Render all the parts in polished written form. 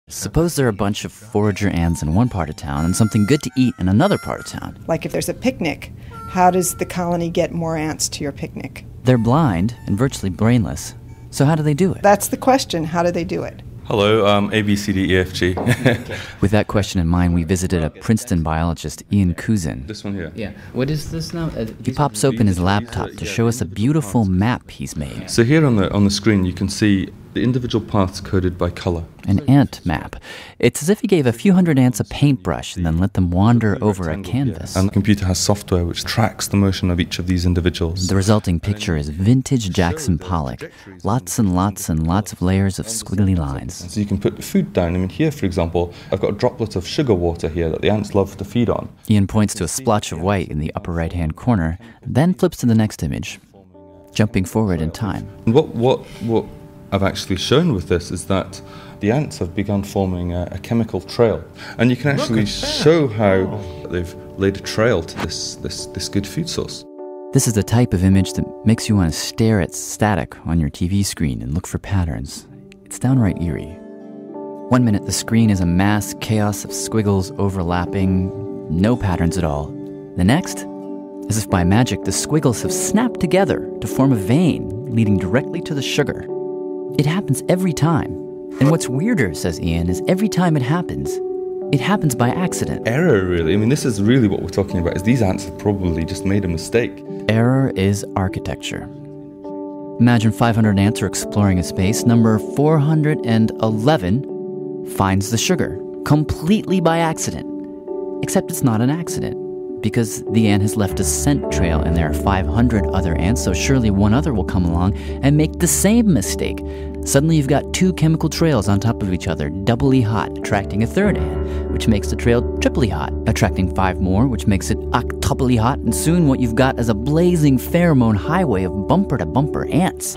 Suppose there are a bunch of forager ants in one part of town and something good to eat in another part of town. Like if there's a picnic, how does the colony get more ants to your picnic? They're blind and virtually brainless. So how do they do it? That's the question. How do they do it? Hello, A, B, C, D, E, F, G. With that question in mind, we visited a Princeton biologist, Ian Kuzin. This one here. Yeah. What is this now? He pops open his laptop to show us a beautiful map he's made. So here on the screen, you can see the individual paths coded by color. An ant map. It's as if he gave a few hundred ants a paintbrush and then let them wander over a canvas. And the computer has software which tracks the motion of each of these individuals. The resulting picture is vintage Jackson Pollock. Lots and lots and lots of layers of squiggly lines. So you can put the food down. I mean, here, for example, I've got a droplet of sugar water here that the ants love to feed on. Ian points to a splotch of white in the upper right-hand corner, then flips to the next image, jumping forward in time. And what I've actually shown with this is that the ants have begun forming a chemical trail. And you can actually show how they've laid a trail to this good food source. This is the type of image that makes you want to stare at static on your TV screen and look for patterns. It's downright eerie. 1 minute the screen is a mass chaos of squiggles overlapping, no patterns at all. The next, as if by magic, the squiggles have snapped together to form a vein leading directly to the sugar. It happens every time. And what's weirder, says Ian, is every time it happens by accident. Error, really. I mean, this is really what we're talking about, is these ants have probably just made a mistake. Error is architecture. Imagine 500 ants are exploring a space. Number 411 finds the sugar, completely by accident. Except it's not an accident, because the ant has left a scent trail and there are 500 other ants, so surely one other will come along and make the same mistake. Suddenly you've got two chemical trails on top of each other, doubly hot, attracting a third ant, which makes the trail triply hot, attracting 5 more, which makes it octuply hot, and soon what you've got is a blazing pheromone highway of bumper-to-bumper ants.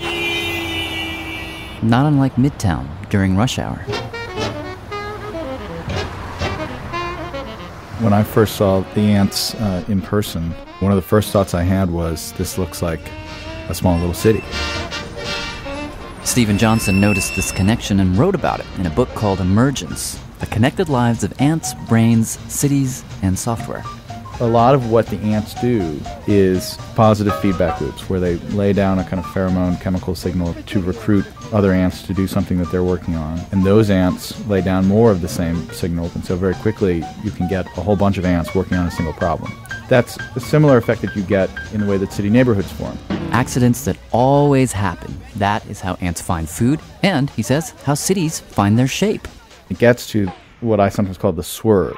Not unlike Midtown during rush hour. When I first saw the ants in person, one of the first thoughts I had was, this looks like a small little city. Stephen Johnson noticed this connection and wrote about it in a book called Emergence, The Connected Lives of Ants, Brains, Cities, and Software. A lot of what the ants do is positive feedback loops, where they lay down a kind of pheromone chemical signal to recruit other ants to do something that they're working on. And those ants lay down more of the same signal, and so very quickly you can get a whole bunch of ants working on a single problem. That's a similar effect that you get in the way that city neighborhoods form. Accidents that always happen. That is how ants find food, and, he says, how cities find their shape. It gets to what I sometimes call the swerve.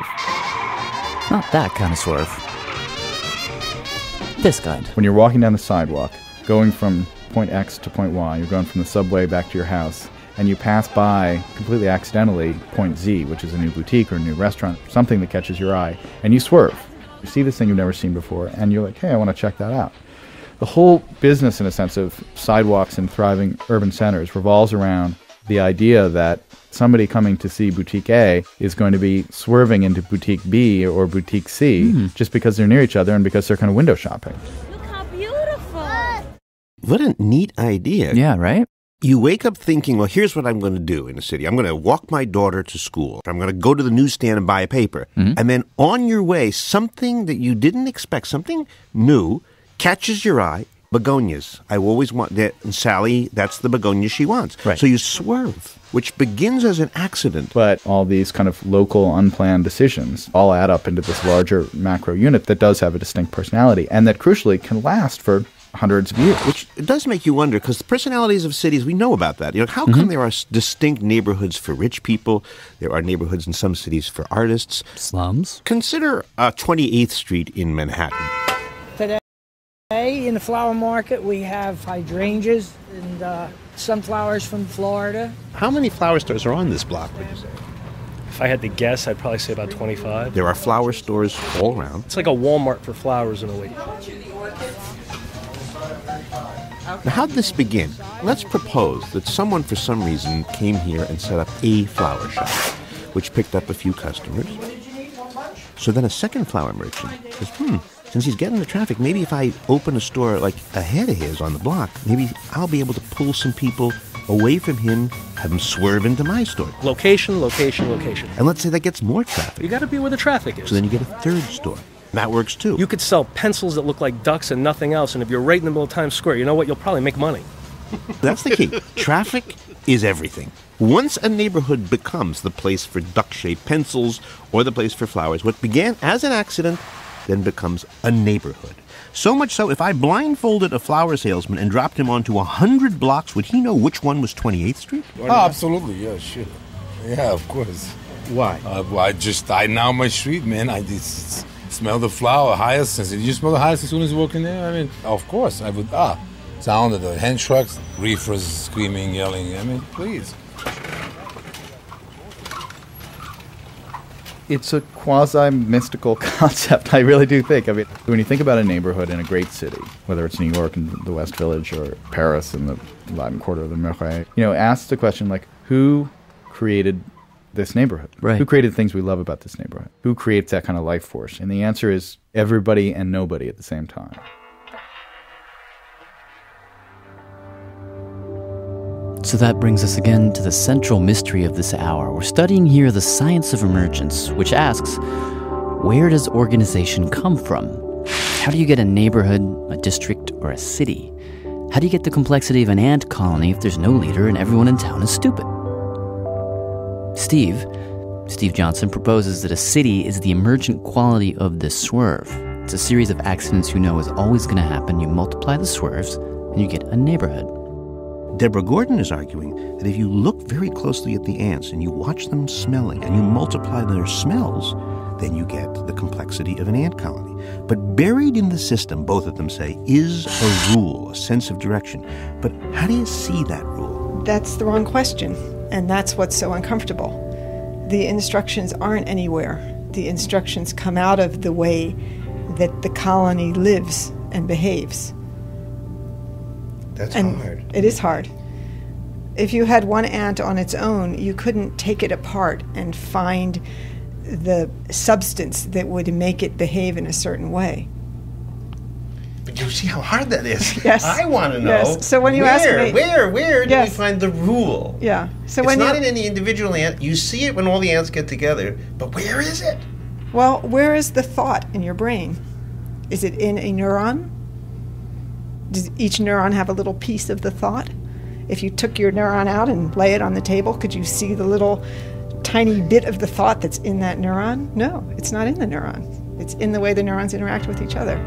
Not that kind of swerve. This kind. When you're walking down the sidewalk, going from point X to point Y, you're going from the subway back to your house, and you pass by, completely accidentally, point Z, which is a new boutique or a new restaurant, something that catches your eye, and you swerve. You see this thing you've never seen before, and you're like, hey, I want to check that out. The whole business, in a sense, of sidewalks in thriving urban centers revolves around the idea that somebody coming to see Boutique A is going to be swerving into Boutique B or Boutique C just because they're near each other and because they're kind of window shopping. Look how beautiful! What a neat idea. Yeah, right? You wake up thinking, well, here's what I'm going to do in the city. I'm going to walk my daughter to school. I'm going to go to the newsstand and buy a paper. And then on your way, something that you didn't expect, something new, catches your eye. Begonias. I always want that. And Sally, that's the begonia she wants. Right. So you swerve, which begins as an accident. But all these kind of local, unplanned decisions all add up into this larger macro unit that does have a distinct personality and that, crucially, can last for hundreds of years. Which does make you wonder, because the personalities of cities, we know about that. You know, how come there are distinct neighborhoods for rich people? There are neighborhoods in some cities for artists. Slums? Consider 28th Street in Manhattan. Today in the flower market we have hydrangeas and sunflowers from Florida. How many flower stores are on this block, would you say? If I had to guess, I'd probably say about 25. There are flower stores all around. It's like a Walmart for flowers in a way. Now, how did this begin? Let's propose that someone, for some reason, came here and set up a flower shop, which picked up a few customers. So then a second flower merchant says, since he's getting the traffic, maybe if I open a store like ahead of his on the block, maybe I'll be able to pull some people away from him, have him swerve into my store. Location, location, location. And let's say that gets more traffic. You got to be where the traffic is. So then you get a third store. That works too. You could sell pencils that look like ducks and nothing else, and if you're right in the middle of Times Square, you know what? You'll probably make money. That's the key. Traffic is everything. Once a neighborhood becomes the place for duck-shaped pencils or the place for flowers, what began as an accident then becomes a neighborhood. So much so, if I blindfolded a flower salesman and dropped him onto 100 blocks, would he know which one was 28th Street? Oh, absolutely. Yeah, sure. Yeah, of course. Why? I know my street, man. I just smell the flower, hyacinths. Did you smell the hyacinths as soon as you walk in there? I mean, of course. I would, sound of the hand trucks, reefers screaming, yelling. I mean, please. It's a quasi-mystical concept, I really do think. I mean, when you think about a neighborhood in a great city, whether it's New York in the West Village or Paris in the Latin Quarter of the Marais, ask the question, like, who created this neighborhood? Right. Who created the things we love about this neighborhood? Who creates that kind of life force? And the answer is everybody and nobody at the same time. So that brings us again to the central mystery of this hour. We're studying here the science of emergence, which asks, where does organization come from? How do you get a neighborhood, a district, or a city? How do you get the complexity of an ant colony if there's no leader and everyone in town is stupid? Steve Johnson proposes that a city is the emergent quality of the swerve. It's a series of accidents you know is always going to happen. You multiply the swerves, and you get a neighborhood. Deborah Gordon is arguing that if you look very closely at the ants and you watch them smelling and you multiply their smells, then you get the complexity of an ant colony. But buried in the system, both of them say, is a rule, a sense of direction. But how do you see that rule? That's the wrong question, and that's what's so uncomfortable. The instructions aren't anywhere. The instructions come out of the way that the colony lives and behaves. That's hard. It is hard. If you had one ant on its own, you couldn't take it apart and find the substance that would make it behave in a certain way. But you see how hard that is. Yes. I want to know. Yes. So when you ask me, where do yes. we find the rule? Yeah. So it's not in any individual ant. You see it when all the ants get together, but where is it? Well, where is the thought in your brain? Is it in a neuron? Does each neuron have a little piece of the thought? If you took your neuron out and lay it on the table, could you see the little tiny bit of the thought that's in that neuron? No, it's not in the neuron. It's in the way the neurons interact with each other.